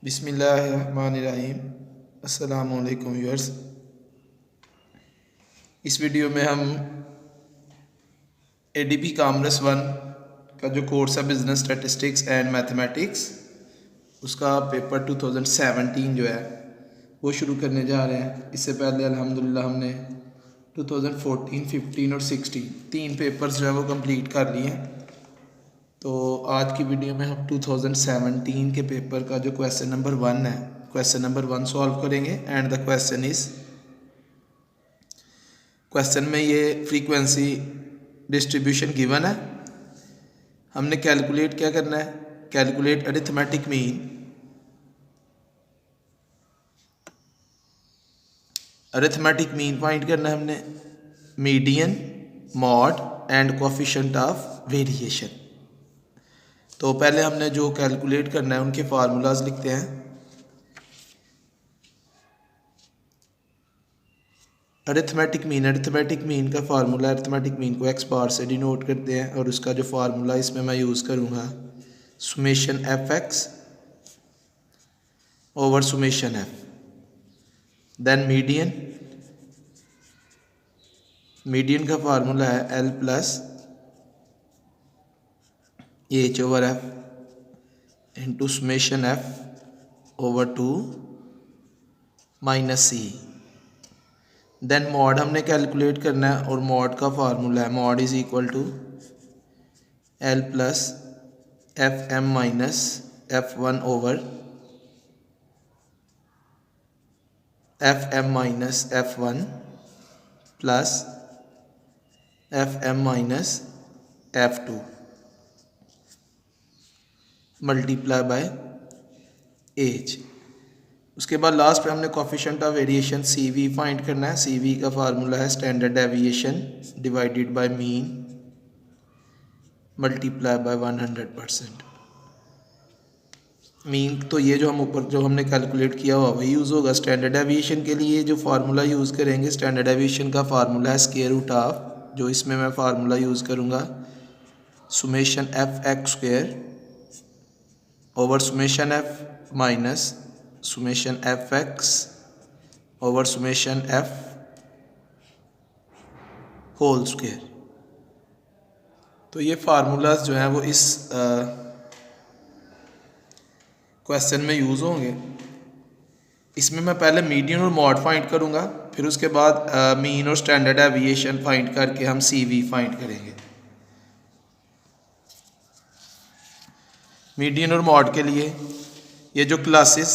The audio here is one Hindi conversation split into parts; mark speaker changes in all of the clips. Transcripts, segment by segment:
Speaker 1: बिस्मिल्लाहिर्रहमानिर्रहीम। अस्सलामुअलैकुम व्यूअर्स। इस वीडियो में हम एडीपी कॉमर्स 1 का जो कोर्स है बिज़नेस स्टैटिस्टिक्स एंड मैथमेटिक्स, उसका पेपर 2017 जो है वो शुरू करने जा रहे हैं। इससे पहले अल्हम्दुलिल्लाह हमने 2014, 15 और 16 तीन पेपर्स जो है वो कंप्लीट कर लिए हैं। तो आज की वीडियो में हम 2017 के पेपर का जो क्वेश्चन नंबर 1 है, क्वेश्चन नंबर 1 सॉल्व करेंगे। And the question is, question में ये फ्रीक्वेंसी डिस्ट्रीब्यूशन गिवन है। हमने कैलकुलेट क्या करना है, calculate arithmetic mean. Arithmetic mean find करना है हमने, median, mod and coefficient of variation. तो पहले हमने जो कैलकुलेट करना है उनके फार्मूलाज लिखते हैं। अरिथमेटिक मीन का फार्मूला, अरिथमेटिक मीन को एक्स बार से डिनोट करते हैं और उसका जो फार्मूला इसमें मैं यूज़ करूँगा summation F x over summation f. Then median का फार्मूला है l plus h over f into summation f over 2 minus c. Then mode हमने कैलकुलेट करना है और मॉड का फार्मूला है mode is equal to l plus f m minus f one over f m minus f one plus f m minus f two multiply by h. उसके बाद लास्ट पे हमने coefficient of variation C V find करना है। सी वी का फार्मूला है standard deviation divided by mean multiply by 100%। Mean तो ये जो हम ऊपर जो हमने कैलकुलेट किया हुआ वही यूज़ होगा। स्टैंडर्ड डेविएशन के लिए जो फार्मूला यूज़ करेंगे, स्टैंडर्ड डेविएशन का फार्मूला है स्क्वायर रूट ऑफ, जो इसमें मैं फार्मूला यूज़ करूँगा summation F x square over summation F minus summation F x over summation F whole square. तो ये फार्मूलाज जो हैं वो इस क्वेश्चन में यूज़ होंगे। इसमें मैं पहले मीडियन और मॉड फाइंड करूँगा, फिर उसके बाद मीन और स्टैंडर्ड डेविएशन फाइंड करके हम सी वी फाइंड करेंगे। मीडियन और मॉड के लिए ये जो क्लासेस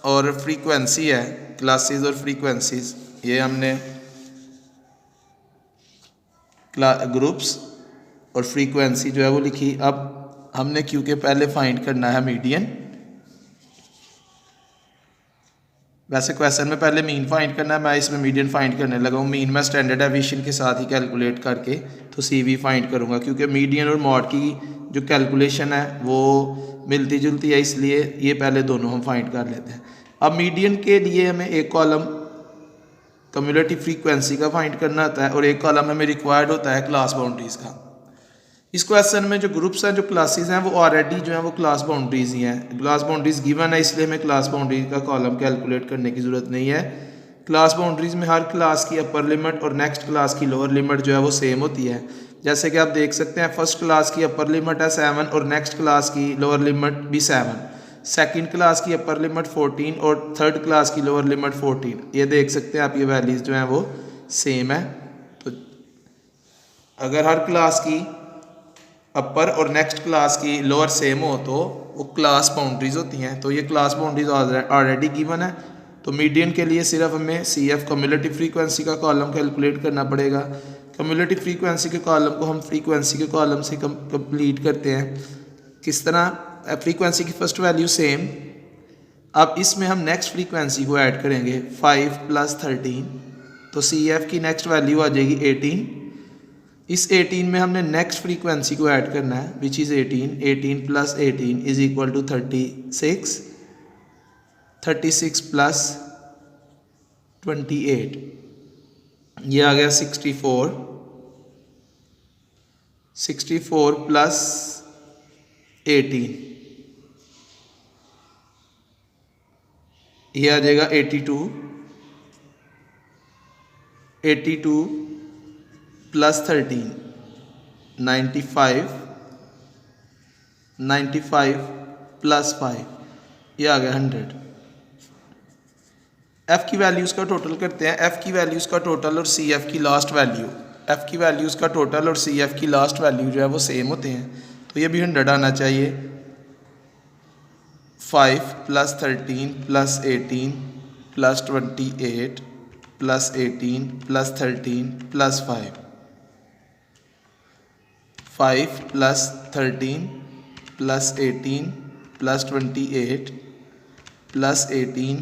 Speaker 1: और फ्रीक्वेंसी है, क्लासेस और फ्रीक्वेंसीज, ये हमने ग्रुप्स और फ्रीक्वेंसी जो है वो लिखी। अब हमने क्योंकि पहले फाइंड करना है मीडियन, वैसे क्वेश्चन में पहले मीन फाइंड करना है, मैं इसमें मीडियन फाइंड करने लगा हूँ। मीन मैं स्टैंडर्ड डेविएशन के साथ ही कैलकुलेट करके तो सी वी फाइंड करूँगा, क्योंकि मीडियन और मॉड की जो कैलकुलेशन है वो मिलती जुलती है, इसलिए ये पहले दोनों हम फाइंड कर लेते हैं। अब मीडियन के लिए हमें एक कॉलम कम्युलेटिव फ्रीक्वेंसी का फाइंड करना होता है और एक कॉलम हमें रिक्वायर्ड होता है क्लास बाउंड्रीज का। इस क्वेश्चन में जो ग्रुप्स हैं, जो क्लासेस हैं, वो ऑलरेडी जो है वो क्लास बाउंड्रीज ही हैं। क्लास बाउंड्रीज गिवन है, इसलिए हमें क्लास बाउंड्रीज का कॉलम कैलकुलेट करने की ज़रूरत नहीं है। क्लास बाउंड्रीज में हर क्लास की अपर लिमिट और नेक्स्ट क्लास की लोअर लिमिट जो है वो सेम होती है। जैसे कि आप देख सकते हैं, फर्स्ट क्लास की अपर लिमिट है 7 और नेक्स्ट क्लास की लोअर लिमिट भी 7। सेकंड क्लास की अपर लिमिट 14 और थर्ड क्लास की लोअर लिमिट 14। ये देख सकते हैं आप, ये वैल्यूज जो हैं वो सेम है। तो अगर हर क्लास की अपर और नेक्स्ट क्लास की लोअर सेम हो तो वो क्लास बाउंड्रीज होती हैं। तो ये क्लास बाउंड्रीज ऑलरेडी गिवन है। तो मीडियन के लिए सिर्फ हमें सी एफ कम्युलेटिव फ्रीक्वेंसी का कॉलम कैलकुलेट करना पड़ेगा। कम्युलेटिव फ्रीक्वेंसी के कॉलम को हम फ्रीक्वेंसी के कॉलम से कंप्लीट करते हैं। किस तरह? फ्रीक्वेंसी की फर्स्ट वैल्यू सेम। अब इसमें हम नेक्स्ट फ्रीक्वेंसी को ऐड करेंगे 5 प्लस 13, तो सी एफ की नेक्स्ट वैल्यू आ जाएगी 18। इस 18 में हमने नेक्स्ट फ्रीक्वेंसी को ऐड करना है which is 18 plus 18 is equal to 36, 36 plus 28, ये आ गया 64, 64 प्लस 18 ये आ जाएगा 82 प्लस 13 95 प्लस 5, ये आ गया 100। एफ़ की वैल्यूज़ का टोटल करते हैं। एफ़ की वैल्यूज़ का टोटल और सी एफ़ की लास्ट वैल्यू, एफ़ की वैल्यूज़ का टोटल और सी एफ़ की लास्ट वैल्यू जो है वो सेम होते हैं, तो ये भी 100 आना चाहिए। 5 plus 13 plus 18 plus 28 plus 18 plus 13 plus 5 plus 13 plus 18 plus 28 plus 18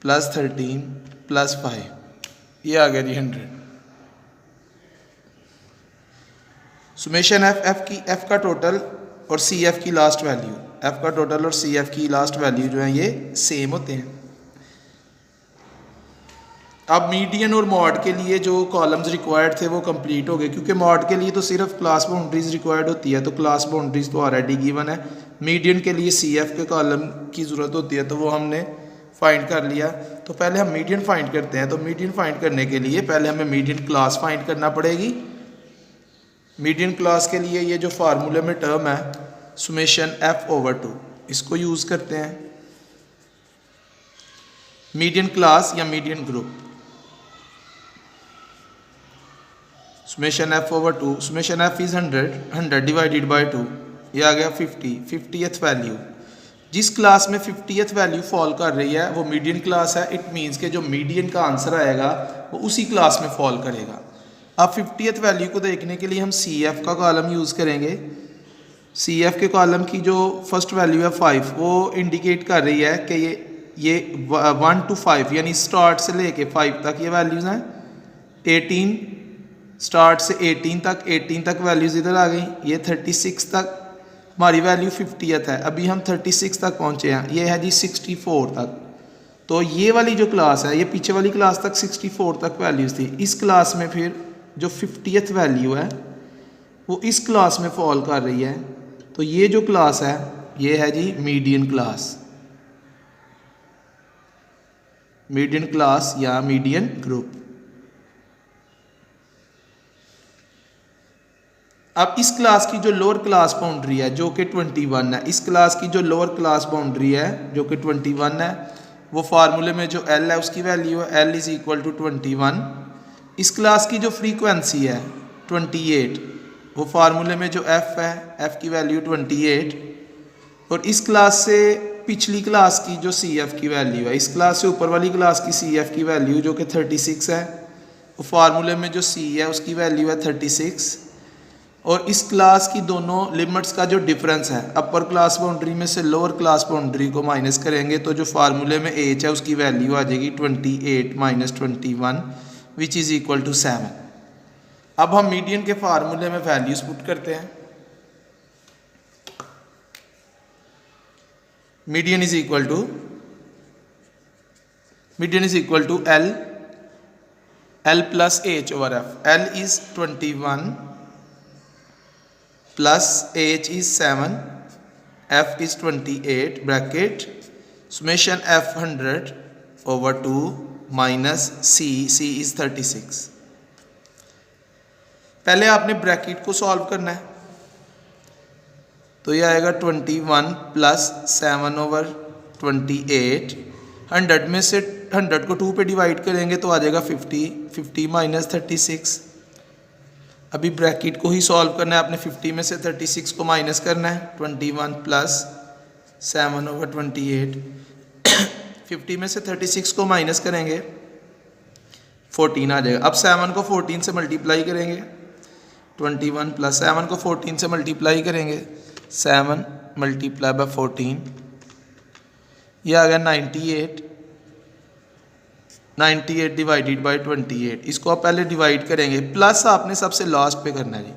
Speaker 1: plus 13 plus 5, ये आ गया जी 100। सुमेशन एफ की एफ का टोटल और सी एफ की लास्ट वैल्यू, एफ का टोटल और सी एफ की लास्ट वैल्यू जो है ये सेम होते हैं। अब मीडियन और मॉड के लिए जो कॉलम्स रिक्वायर्ड थे वो कंप्लीट हो गए, क्योंकि मॉड के लिए तो सिर्फ क्लास बाउंड्रीज रिक्वायर्ड होती है, तो क्लास बाउंड्रीज तो ऑलरेडी गिवन है। मीडियन के लिए सी एफ के कॉलम की ज़रूरत होती है, तो वो हमने फाइंड कर लिया। तो पहले हम मीडियन फाइंड करते हैं। तो मीडियन फाइंड करने के लिए पहले हमें मीडियन क्लास फाइंड करना पड़ेगी। मीडियन क्लास के लिए ये जो फार्मूले में टर्म है सुमेशन f/2, इसको यूज़ करते हैं। मीडियन क्लास या median group, summation f/2, summation f is 100 divided by 2, ये आ गया 50th वैल्यू। जिस क्लास में 50th वैल्यू फॉल कर रही है वो मीडियन क्लास है। इट मीन्स के जो मीडियन का आंसर आएगा वो उसी क्लास में फॉल करेगा। अब 50th वैल्यू को देखने के लिए हम सी एफ का कॉलम यूज़ करेंगे। सी एफ के कॉलम की जो फर्स्ट वैल्यू है 5, वो इंडिकेट कर रही है कि ये 1 to 5 यानी स्टार्ट से लेके 5 तक ये वैल्यूज़ हैं। 18 स्टार्ट से 18 तक वैल्यूज़ इधर आ गई। ये 36 तक हमारी वैल्यू 50th है। अभी हम 36 तक पहुँचे हैं, ये है जी 64 तक। तो ये वाली जो क्लास है, ये पीछे वाली क्लास तक 64 तक वैल्यूज़ थी। इस क्लास में फिर जो 50th वैल्यू है वो इस क्लास में फॉल कर रही है। तो ये जो क्लास है ये है जी मीडियन क्लास, मीडियन क्लास या मीडियन ग्रुप। अब इस क्लास की जो लोअर क्लास बाउंड्री है जो कि 21 है, इस क्लास की जो लोअर क्लास बाउंड्री है जो कि 21 है, वो फार्मूले में जो L है उसकी वैल्यू है L इज़ इक्वल टू 21। इस क्लास की जो फ्रीक्वेंसी है 28, वो फार्मूले में जो F है F की वैल्यू 28। और इस क्लास से पिछली क्लास की जो सी एफ की वैल्यू है, इस क्लास से ऊपर वाली क्लास की सी एफ की वैल्यू जो कि 36 है, वो फार्मूले में जो C है उसकी वैल्यू है 36। और इस क्लास की दोनों लिमिट्स का जो डिफरेंस है, अपर क्लास बाउंड्री में से लोअर क्लास बाउंड्री को माइनस करेंगे तो जो फार्मूले में H है उसकी वैल्यू आ जाएगी 28 minus 21 which is equal to 7। अब हम मीडियन के फार्मूले में वैल्यूज पुट करते हैं। Median is equal to L plus H over F। L is 21 plus H is 7, F is 28 bracket summation F 100 over 2 minus C is 36। पहले आपने ब्रैकेट को सॉल्व करना है, तो ये आएगा 21 प्लस 7 ओवर 28। 100 में से 100 को 2 पे डिवाइड करेंगे तो आ जाएगा 50 माइनस 36। अभी ब्रैकेट को ही सॉल्व करना है आपने, 50 में से 36 को माइनस करना है। 21 प्लस 7 ओवर 28, 50 में से 36 को माइनस करेंगे 14 आ जाएगा। अब 7 को 14 से मल्टीप्लाई करेंगे, 21 प्लस 7 को 14 से मल्टीप्लाई करेंगे, 7 मल्टीप्लाई बाय 14, ये आ गया 98 डिवाइडेड बाई 28। इसको आप पहले डिवाइड करेंगे, प्लस आपने सबसे लास्ट पे करना है जी।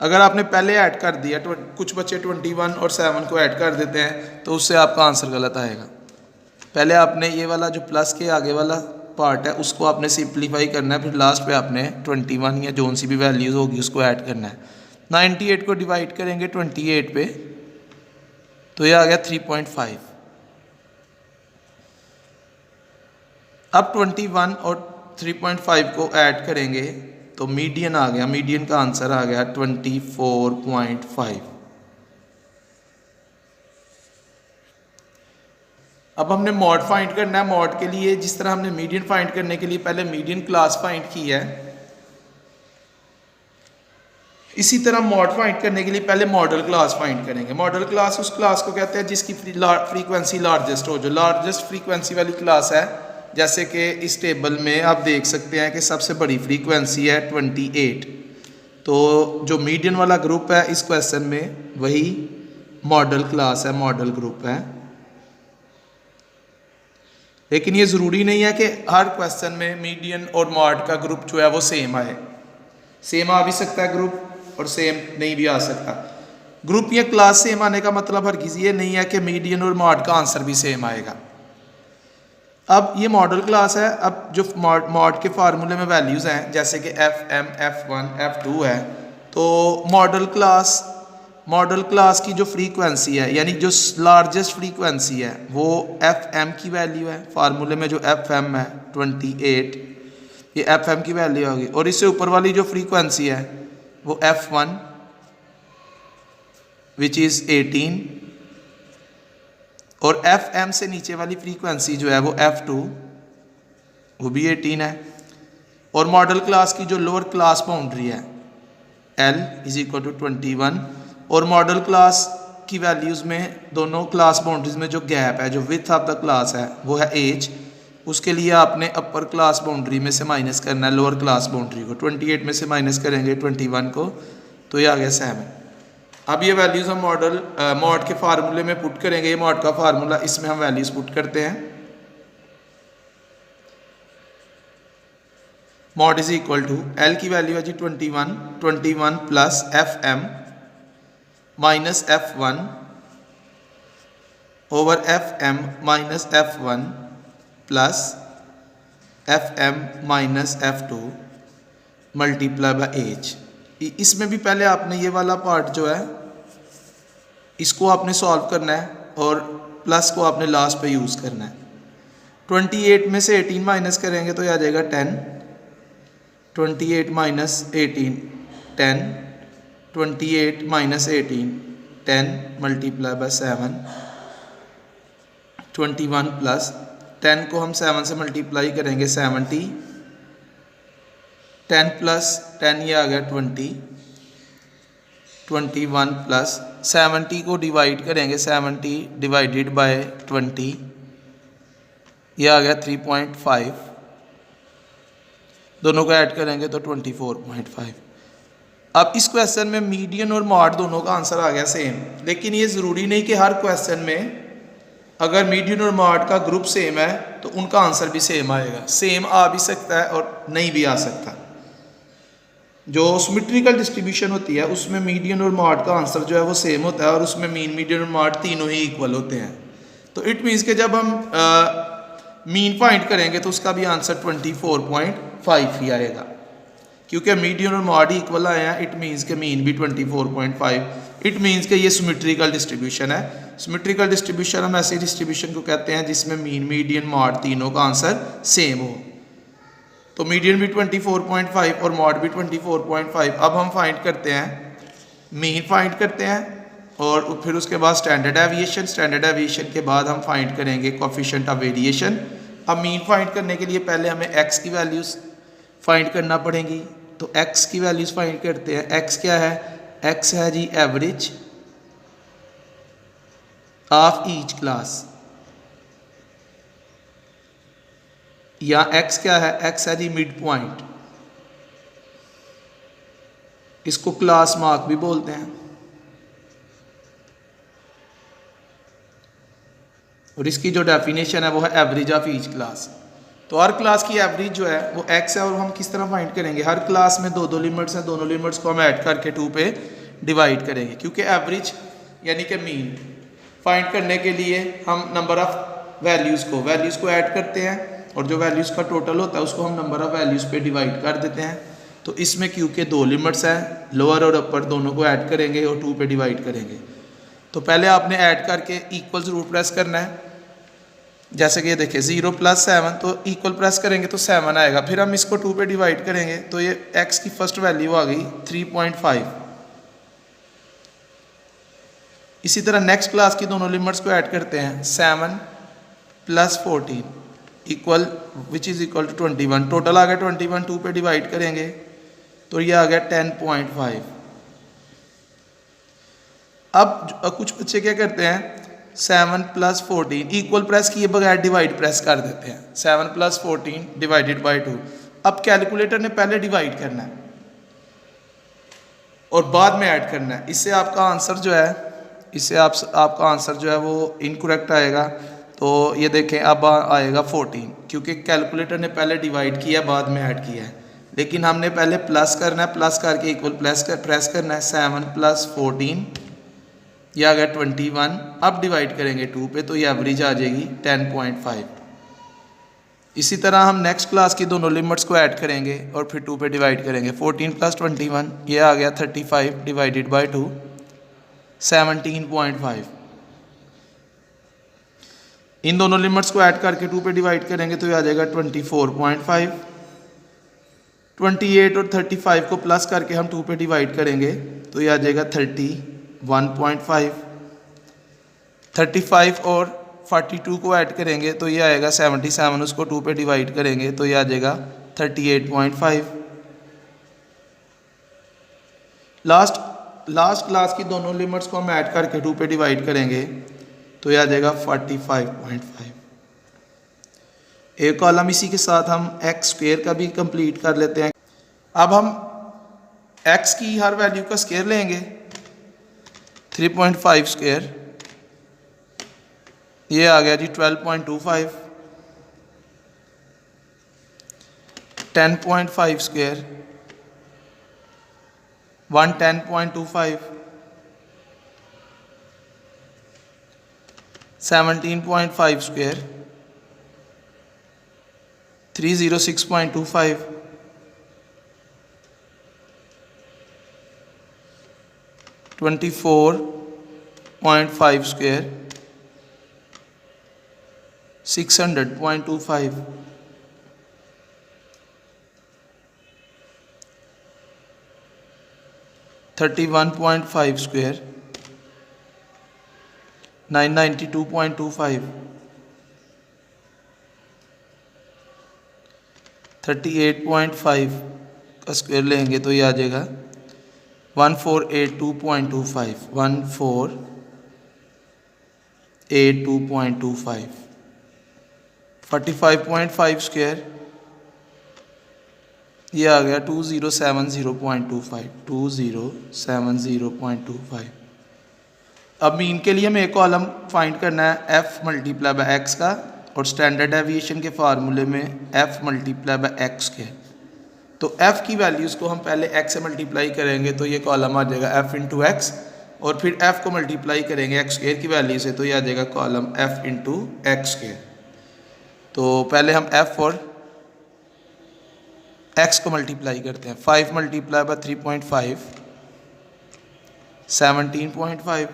Speaker 1: अगर आपने पहले ऐड कर दिया, कुछ बच्चे 21 और 7 को ऐड कर देते हैं तो उससे आपका आंसर गलत आएगा। पहले आपने ये वाला जो प्लस के आगे वाला पार्ट है उसको आपने सिंप्लीफाई करना है, फिर लास्ट पे आपने 21 या जोन सी भी वैल्यूज़ होगी उसको ऐड करना है। 98 को डिवाइड करेंगे 28 पे तो ये आ गया 3.5। अब 21 और 3.5 को ऐड करेंगे तो मीडियन आ गया, मीडियन का आंसर आ गया 24.5। अब हमने मॉड फाइंड करना है। मॉड के लिए जिस तरह हमने मीडियन फाइंड करने के लिए पहले मीडियन क्लास फाइंड की है, इसी तरह मॉड फाइंड करने के लिए पहले मॉडल क्लास फाइंड करेंगे। मॉडल क्लास उस क्लास को कहते हैं जिसकी फ्रीक्वेंसी लार्जेस्ट हो, जो लार्जेस्ट फ्रीक्वेंसी वाली क्लास है। जैसे कि इस टेबल में आप देख सकते हैं कि सबसे बड़ी फ्रीक्वेंसी है 28, तो जो मीडियन वाला ग्रुप है इस क्वेश्चन में वही मॉडल क्लास है, मॉडल ग्रुप है। लेकिन ये ज़रूरी नहीं है कि हर क्वेश्चन में मीडियन और मॉड का ग्रुप जो है वो सेम आए। सेम आ भी सकता है ग्रुप और सेम नहीं भी आ सकता। ग्रुप या क्लास सेम आने का मतलब हरगिज़ ये नहीं है कि मीडियन और मॉड का आंसर भी सेम आएगा। अब ये मॉडल क्लास है। अब जो मॉड के फार्मूले में वैल्यूज़ हैं जैसे कि FM, F1, F2 है, तो मॉडल क्लास की जो फ्रीक्वेंसी है यानी जो लार्जेस्ट फ्रीक्वेंसी है वो FM की वैल्यू है। फार्मूले में जो FM है 28, ये FM की वैल्यू होगी। और इससे ऊपर वाली जो फ्रीक्वेंसी है वो F1 विच इज़ 18, और FM से नीचे वाली फ्रीक्वेंसी जो है वो F2 वो भी 18 है। और मॉडल क्लास की जो लोअर क्लास बाउंड्री है L इज इक्वल टू 21, और मॉडल क्लास की वैल्यूज़ में दोनों क्लास बाउंड्रीज में जो गैप है, जो विड्थ ऑफ द क्लास है वो है एज। उसके लिए आपने अपर क्लास बाउंड्री में से माइनस करना है लोअर क्लास बाउंड्री को। 28 में से माइनस करेंगे 21 को तो ये आ गया 7। अब ये वैल्यूज़ हम मॉड के फार्मूले में पुट करेंगे। ये मॉड का फार्मूला, इसमें हम वैल्यूज़ पुट करते हैं। Mode is equal to L की वैल्यू है जी 21 plus FM minus F1 over FM minus F1 plus FM minus F2 multiply by H. इसमें भी पहले आपने ये वाला पार्ट जो है इसको आपने सॉल्व करना है और प्लस को आपने लास्ट पे यूज़ करना है। 28 में से 18 माइनस करेंगे तो ये आ जाएगा 10। 28 minus 18 10, 28 minus 18 10 multiply by 7, 21 plus 10 को हम 7 से मल्टीप्लाई करेंगे 70, 10 प्लस 10 ये आ गया 20, 21 प्लस 70 को डिवाइड करेंगे 70 डिवाइडेड बाय 20, ये आ गया 3.5। दोनों को ऐड करेंगे तो 24.5। अब इस क्वेश्चन में मीडियन और मॉड दोनों का आंसर आ गया सेम। लेकिन ये ज़रूरी नहीं कि हर क्वेश्चन में अगर मीडियन और मॉड का ग्रुप सेम है तो उनका आंसर भी सेम आएगा। सेम आ भी सकता है और नहीं भी आ सकता। जो सिमेट्रिकल डिस्ट्रीब्यूशन होती है उसमें मीडियन और मॉड का आंसर जो है वो सेम होता है और उसमें मीन, मीडियन और मॉड तीनों ही इक्वल होते हैं। तो इट मीन्स कि जब हम मीन फाइंड करेंगे तो उसका भी आंसर 24.5 ही आएगा, क्योंकि मीडियन और मॉड ही इक्वल आए हैं। इट मीन्स के मीन भी 24.5। इट मीन्स के ये सिमेट्रिकल डिस्ट्रीब्यूशन है। सिमेट्रिकल डिस्ट्रीब्यूशन हम ऐसे डिस्ट्रीब्यूशन को कहते हैं जिसमें मीन, मीडियन, मॉड तीनों का आंसर सेम हो। तो मीडियन भी 24.5 और मॉड भी 24.5। अब हम फाइंड करते हैं, मीन फाइंड करते हैं और फिर उसके बाद स्टैंडर्ड एविएशन। स्टैंडर्ड एविएशन के बाद हम फाइंड करेंगे कोएफिशिएंट ऑफ वेरिएशन। अब मीन फाइंड करने के लिए पहले हमें एक्स की वैल्यूज़ फाइंड करना पड़ेंगी। तो एक्स की वैल्यूज़ फाइंड करते हैं। एक्स क्या है? एक्स है जी एवरेज ऑफ ईच क्लास, या एक्स क्या है? एक्स है जी मिड पॉइंट। इसको क्लास मार्क भी बोलते हैं। और इसकी जो डेफिनेशन है वो है एवरेज ऑफ ईच क्लास। तो हर क्लास की एवरेज जो है वो एक्स है। और हम किस तरह फाइंड करेंगे? हर क्लास में दो लिमिट्स हैं, दोनों लिमिट्स को हम ऐड करके 2 पे डिवाइड करेंगे, क्योंकि एवरेज यानी कि मीन फाइंड करने के लिए हम नंबर ऑफ वैल्यूज़ को ऐड करते हैं और जो वैल्यूज़ का टोटल होता है उसको हम नंबर ऑफ वैल्यूज़ पे डिवाइड कर देते हैं। तो इसमें क्योंकि 2 लिमिट्स हैं, लोअर और अपर, दोनों को ऐड करेंगे और 2 पे डिवाइड करेंगे। तो पहले आपने ऐड करके इक्वल ज़रूर प्रेस करना है। जैसे कि ये देखिए 0 + 7 तो इक्वल प्रेस करेंगे तो 7 आएगा, फिर हम इसको 2 पे डिवाइड करेंगे तो ये x की फर्स्ट वैल्यू आ गई 3.5। इसी तरह नेक्स्ट क्लास की दोनों लिमिट्स को ऐड करते हैं, 7 + 14 equal which is equal to 21। Total आ गया 21, 2 पे डिवाइड करेंगे तो ये आ गया 10.5। अब कुछ बच्चे क्या करते हैं, 7 + 14 इक्वल प्रेस किए बगैर डिवाइड प्रेस कर देते हैं, 7 + 14 डिवाइडेड बाई 2। अब कैलकुलेटर ने पहले डिवाइड करना है और बाद में ऐड करना है, इससे आपका आंसर जो है आपका आंसर जो है वो इनकरेक्ट आएगा। तो ये देखें अब आएगा 14, क्योंकि कैलकुलेटर ने पहले डिवाइड किया बाद में ऐड किया है, लेकिन हमने पहले प्लस करना है, प्लस करके इक्वल प्रेस करना है। 7 + 14 ये आ गया 21। अब डिवाइड करेंगे 2 पे तो ये एवरेज आ जाएगी 10.5। इसी तरह हम नेक्स्ट क्लास की दोनों लिमिट्स को ऐड करेंगे और फिर 2 पे डिवाइड करेंगे। 14 + 21 ये आ गया 35 डिवाइडेड बाई 2 17.5। इन दोनों लिमिट्स को ऐड करके 2 पे डिवाइड करेंगे तो ये आ जाएगा 24.5। 28 और 35 को प्लस करके हम 2 पे डिवाइड करेंगे तो ये आ जाएगा 31.5। 35 और 42 को ऐड करेंगे तो ये आएगा 77, उसको 2 पे डिवाइड करेंगे तो ये आ जाएगा 38.5। लास्ट क्लास की दोनों लिमिट्स को हम ऐड करके 2 पे डिवाइड करेंगे तो ये आ जाएगा 45.5। एक कॉलम इसी के साथ हम x² का भी कंप्लीट कर लेते हैं। अब हम x की हर वैल्यू का स्क्वायर लेंगे, 3.5², ये आ गया जी 12.25। 10.5², 110.25। 17.5², 306.25। 24.5², 600.25। 31.5², 992.25। 38.5 का स्क्वायर लेंगे तो ये आ जाएगा 1482.25। 1482.25। 45.5², ये आ गया 2070.25। 2070.25। अब मीन के लिए हमें एक कॉलम फाइंड करना है f × x का, और स्टैंडर्ड डेविएशन के फार्मूले में f × x के। तो f की वैल्यूज़ को हम पहले x से मल्टीप्लाई करेंगे तो ये कॉलम आ जाएगा f × x, और फिर f को मल्टीप्लाई करेंगे x² की वैल्यू से तो ये आ जाएगा कॉलम f × x²। तो पहले हम f और x को मल्टीप्लाई करते हैं। 5 × 3.5 17.5।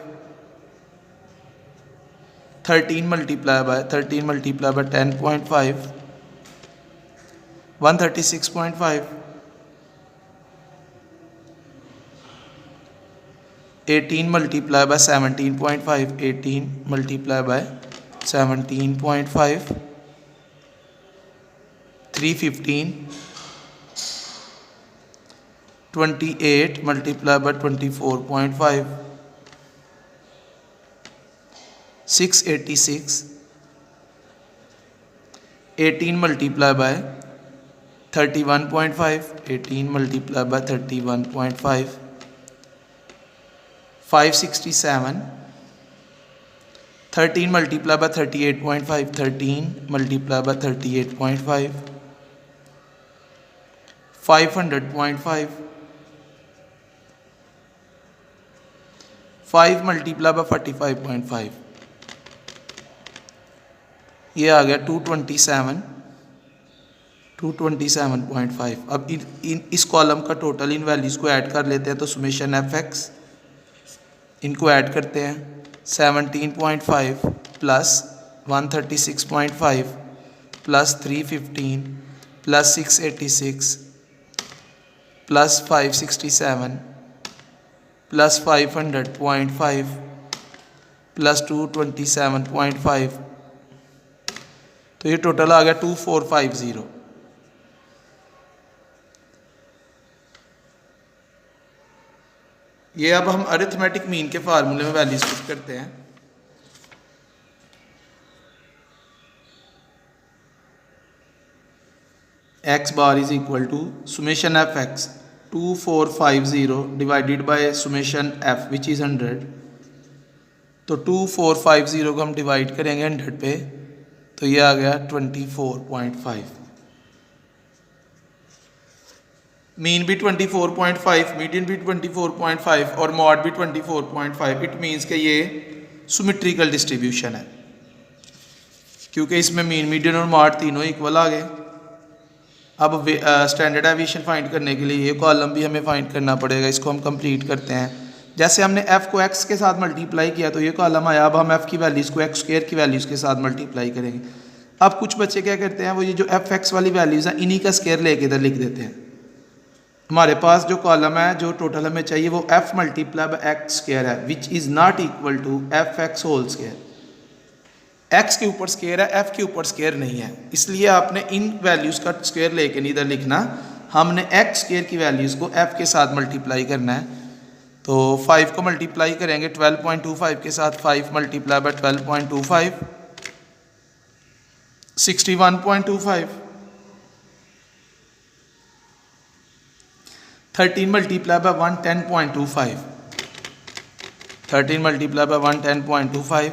Speaker 1: 13 × 10.5 136.5। 18 × 17.5 18 × 17.5 315। 28 × 24.5 686। 18 × 31.5 18 × 31.5 567। 13 × 38.5 13 × 38.5 500.5। 5 × 45.5 ये आ गया 227.5। अब इस कॉलम का टोटल इन वैल्यूज़ को ऐड कर लेते हैं तो सुमेशन fx, इनको ऐड करते हैं 17.5 + 136.5 plus 315 plus 686 plus 567 plus 500.5 plus 227.5, तो ये टोटल आ गया 2450। ये अब हम अरिथमेटिक मीन के फार्मूले में वैल्यूज पुट करते हैं। X bar is equal to summation F X 2450 divided by summation F which is 100। तो 2450 को हम डिवाइड करेंगे 100 पे, तो ये आ गया 24.5। मीन भी 24.5, मीडियन भी 24.5 और मॉड भी 24.5। इट मीन्स कि ये सिमेट्रिकल डिस्ट्रीब्यूशन है, क्योंकि इसमें मीन, मीडियन और मॉड तीनों इक्वल आ गए। अब स्टैंडर्ड एविएशन फाइंड करने के लिए ये कॉलम भी हमें फाइंड करना पड़ेगा। इसको हम कंप्लीट करते हैं। जैसे हमने f को x के साथ मल्टीप्लाई किया तो ये कॉलम आया। अब हम f की वैल्यूज़ को x स्क्वायर की वैल्यूज़ के साथ मल्टीप्लाई करेंगे। अब कुछ बच्चे क्या करते हैं, वो ये जो fx वाली वैल्यूज़ हैं इन्हीं का स्क्वायर लेके इधर लिख देते हैं। हमारे पास जो कॉलम है, जो टोटल हमें चाहिए वो f multiply by x square है, which is not equal to fx whole square. x के ऊपर स्क्वायर है, f के ऊपर स्क्वायर नहीं है, इसलिए आपने इन वैल्यूज़ का स्क्वायर लेके नहीं इधर लिखना। हमने x स्क्वायर की वैल्यूज़ को f के साथ मल्टीप्लाई करना है। तो 5 को मल्टीप्लाई करेंगे 12.25 के साथ, 5 multiply by 12.25 61.25। 13 multiply by 110.25 13 multiply by 110.25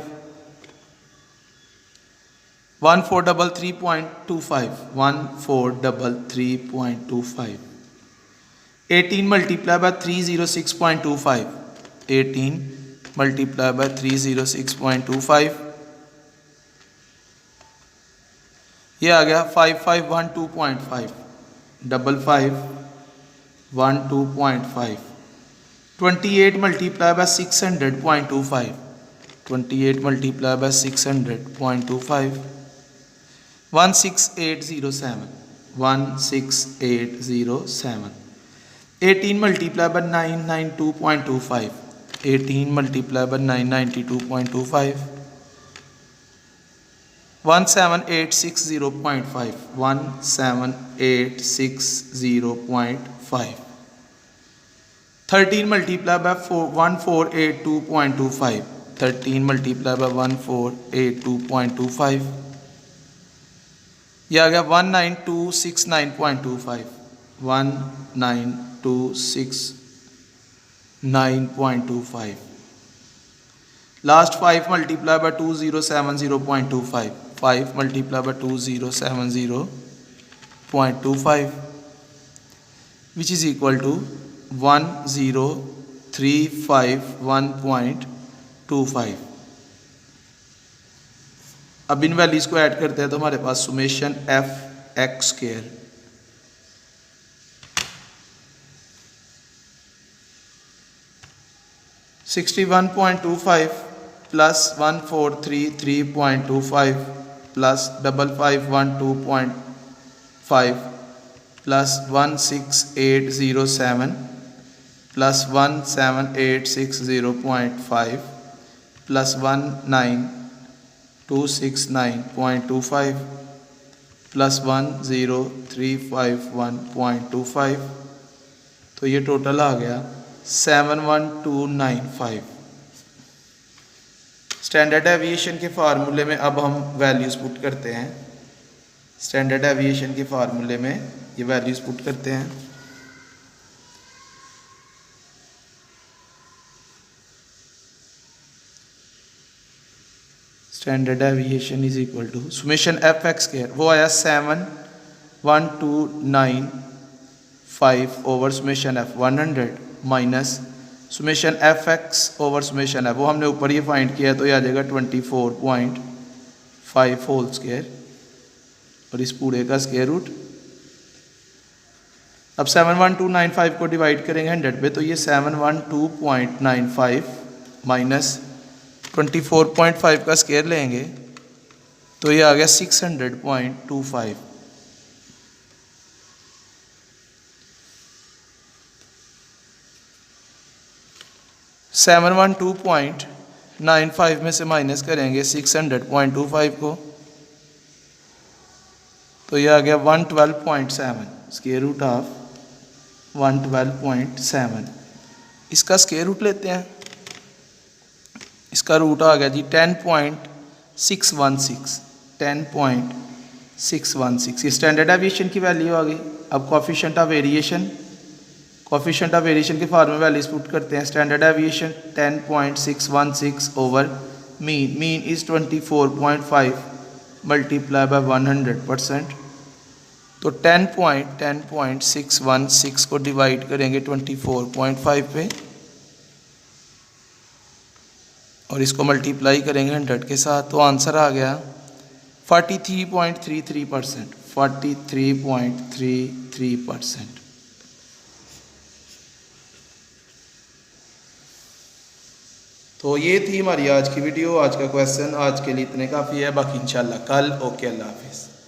Speaker 1: 1433.25 1433.25। 18 multiply by 306.25 18 multiply by 306.25, ये आ गया 5512.5 5512.5। 28 multiply by 600.25 28 multiply by 600.25 16807 16807। 18 multiply by 992.25 18 multiply by 992.25 17860.5 17860.5। 13 multiply by 1482.25 13 multiply by 1482.25, यह आ गया 19269.25 19269.25। Last 5 multiply by 2070.25 5 multiply by 2070.25 which is equal to 10351.25। अब इन वैल्यूज़ को ऐड करते हैं तो हमारे पास summation F x square 61.25 plus 1433.25 plus 5512.5 plus 16807 plus 17860.5 plus 19269.25 plus 10351.25, तो ये टोटल आ गया 71295। स्टैंडर्ड एविएशन के फार्मूले में अब हम वैल्यूज़ पुट करते हैं। स्टैंडर्ड एविएशन के फार्मूले में ये वैल्यूज़ पुट करते हैं। Standard deviation is equal to summation F x square, वो आया 71295 over summation F 100 minus summation F x over summation F, वो हमने ऊपर ये फाइंड किया तो ये आ जाएगा 24.5 होल स्क्वायर और इस पूरे का स्क्वायर रूट। अब 71295 को डिवाइड करेंगे 100 पे तो ये 712.95 माइनस 24.5 का स्क्वायर लेंगे तो ये आ गया 600.25। सेवन 112.95 में से माइनस करेंगे 600.25 को, तो ये आ गया 112.7, स्क्वायर रूट ऑफ 112.7। इसका स्क्वायर रूट लेते हैं, इसका रूट आ गया जी 10.616, 10.616। ये स्टैंडर्ड एविएशन की वैल्यू आ गई। अब कोफिशिएंट ऑफ वेरिएशन के फॉर्म में वैल्यूज पुट करते हैं। Standard aviation 10.616 over mean is 24.5 multiply by 100%। तो 10.616 को डिवाइड करेंगे 24.5 पे और इसको मल्टीप्लाई करेंगे 100 के साथ, तो आंसर आ गया 43.33%, 43.33%। तो ये थी हमारी आज की वीडियो, आज का क्वेश्चन। आज के लिए इतने काफ़ी है, बाकी इंशाल्लाह कल। ओके, अल्लाह हाफिज़।